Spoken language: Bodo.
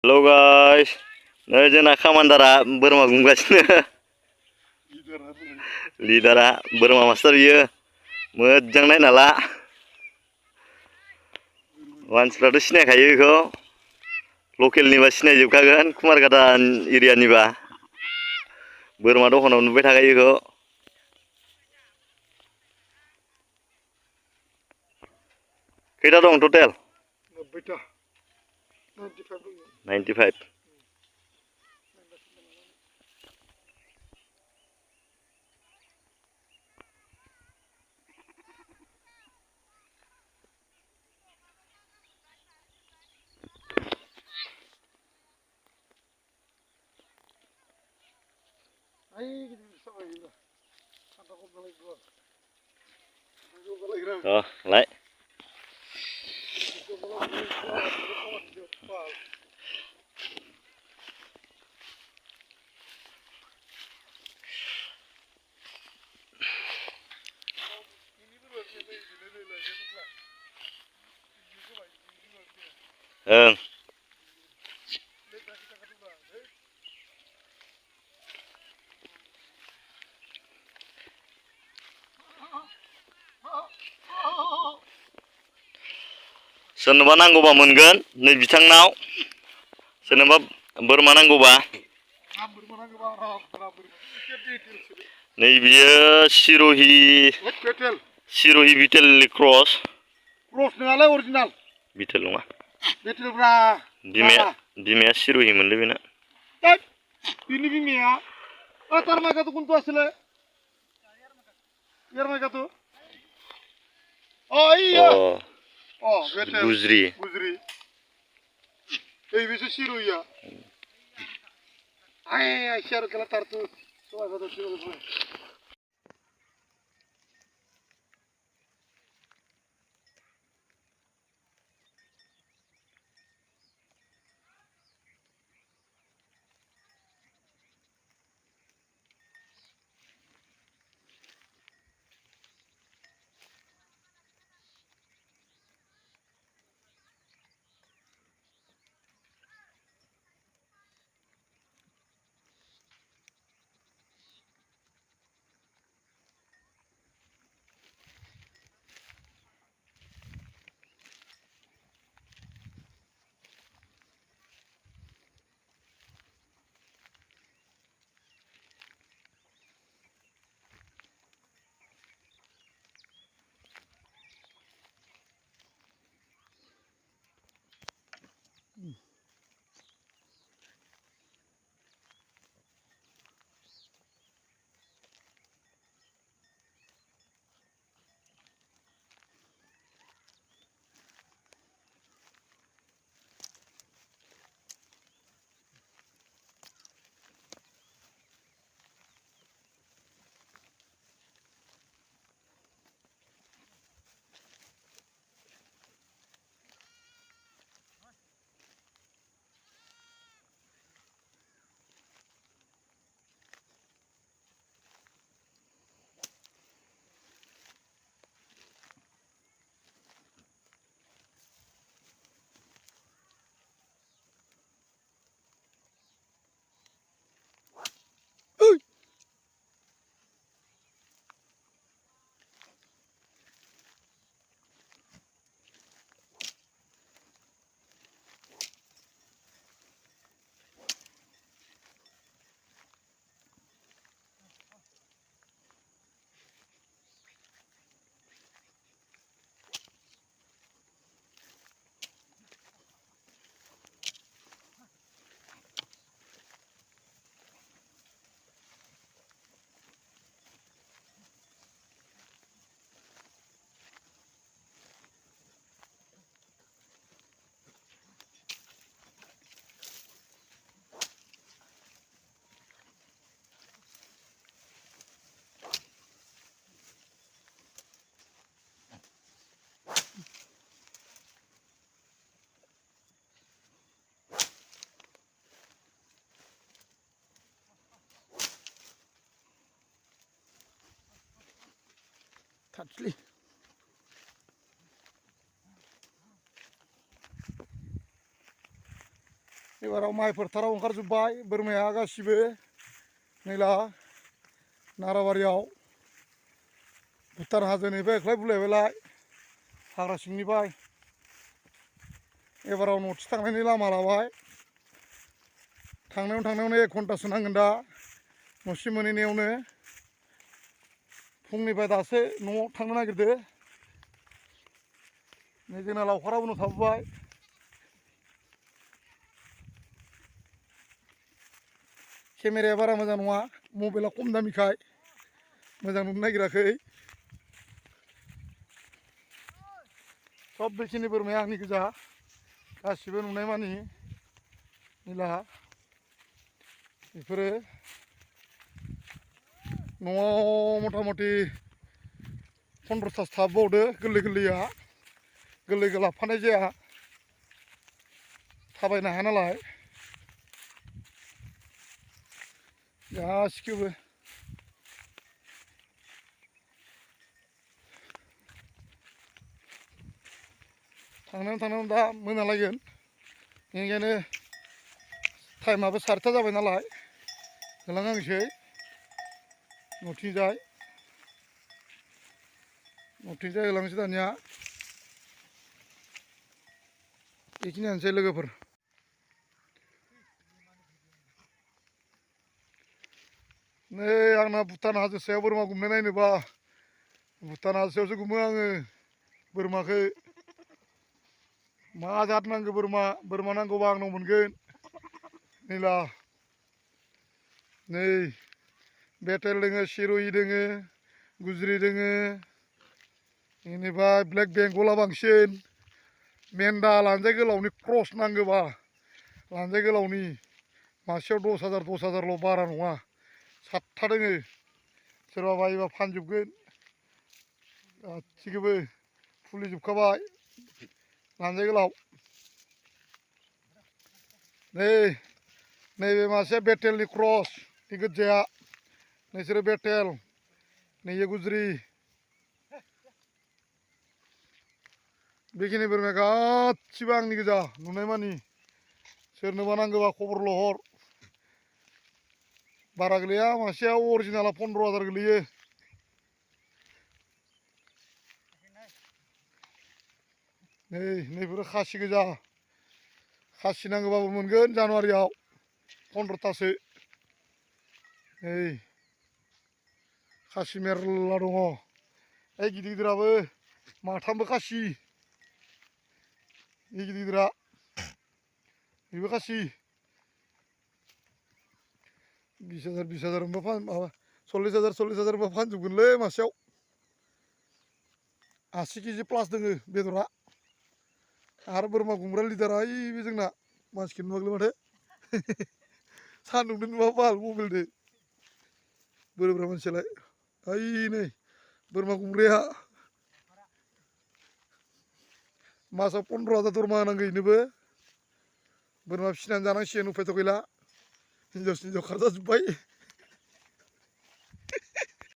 Halo guys, nah jenah kamandara berma gunggasnya, lidara berma master ya, mejang naik nala, once lalu sini kayu ko, lokal nih sini juga kan, kumar kata irian nih bah, berma doh kono nubet kayu ko, kita dong total, 95. Oh, lại. Sonoba नांगौबा मोनगोन नै बिथांनाव सोरनोबा बोरमा नांगौबा नै बियो सिर'हि बिटेल क्रस नङालै अरिजिनाल बिटेल नङा बिटेलब्रा बिमाया सिर'हि मोनलै बेना बिनि बिमाया तार मायकातो कोणतो असले यार मायकातो गुजरी এই বিশে শিরুইয়া আয় আইসার গলা তার তো সবাই কথা ছিল Tatli. एबाराव माइ फोथाराव ओंखारजोब्बाय बोरमाया गासिबो नैला नाराबारियाव भुटान हाजोनिफ्राय एख्लाय बुलायबायलाय हाग्रा सिंनिफ्राय एबाराव न'थिं थांनायनि लामा लाबाय थांनायावनो 1 घन्टासो नांगोन दा न'सिम मोनहैनायावनो फुंनिफ्राय दासो न'आव थांनो नागिरदो नै जोंना लावखाराबो उनाव थाबोबाय केमेराया बारा मोजां नङा मबाइला खम दामिखाय मोजां नुनो नागिराखै सब बेखिनि बोरमाया आंनि गोजा गासिबो नुनाय मानि निला बेफोरो न'आव मथा मथि 15थासो थाबावदो गोरलैया गोरलैखौ लाफानाय जाया थाबायनो हाया नालाय गासिखौबो थांनायावनो दा मोनालायगोन बेनिखायनो टाइमाबो 4था जाबाय नालाय होलांहांसै न'थिंजाय होलांसै दानिया बेखिनियानोसै लोगोफोर नै आंना भुटान हाजो सायाव बोरमा गुमनाय नायनोबा भुटान हाजो सायावसो गुमो आङो बोरमाखौ मा जात नांगौ बोरमा नांगौबा आंनाव मोनगोन नैला नै बेटेल दोङो सिर'हि दोङो गुज्रि दोङो बेनिफ्राय ब्लेक बेंगला बांसिन मेन्दा लानजाय गोलावनि क्रस नांगौबा लानजाय गोलावनि मासेयाव 10,000 बारा नङा 7था दोङो सोरबा बायोबा फानजोबगोन गासिखौबो फुलिजोबखाबाय लानजाय गोलाव नैबे मासेया बेटेलनि क्रस बे गोजाया नोंसोरो बेटेल नैयो गुज्रि बेखिनि बोरमाया गासिबो आंनि गोजा नुनाय मानि सोरनोबा नांगौबा खबरल' हर बारा गोलैया मासेया अरिजिनाला 15,000 गोलैयो नैफोरो खासि गोजा खासि नांगौबाबो मोनगोन जानुवारियाव 15थासो नै खासि मेरला दङ ओइ गिदिराबो माथामबो खासि गिदिरा बेबो खासि 20,000 मोनबा माबा 40,000 मोनबा फानजोबगोनलै मासेयाव 80 केजि प्लास दोङो बेदरा आरो बोरमा गुमग्रा लिडारा ओइ बे जोंना मानसिखौनो नुवाखैलै माथो सान्दुंदों नुवा बाल मबाइलदो बोरोब्रा मानसियालाय ओइ नै बोरमा गुमग्राया मासाव 15,000 दरमा होनांगौ इनोबो बोरमा फिसिनानै जानांसिगोन उफायथ' गैला हिनजाव खारजाजोब्बाय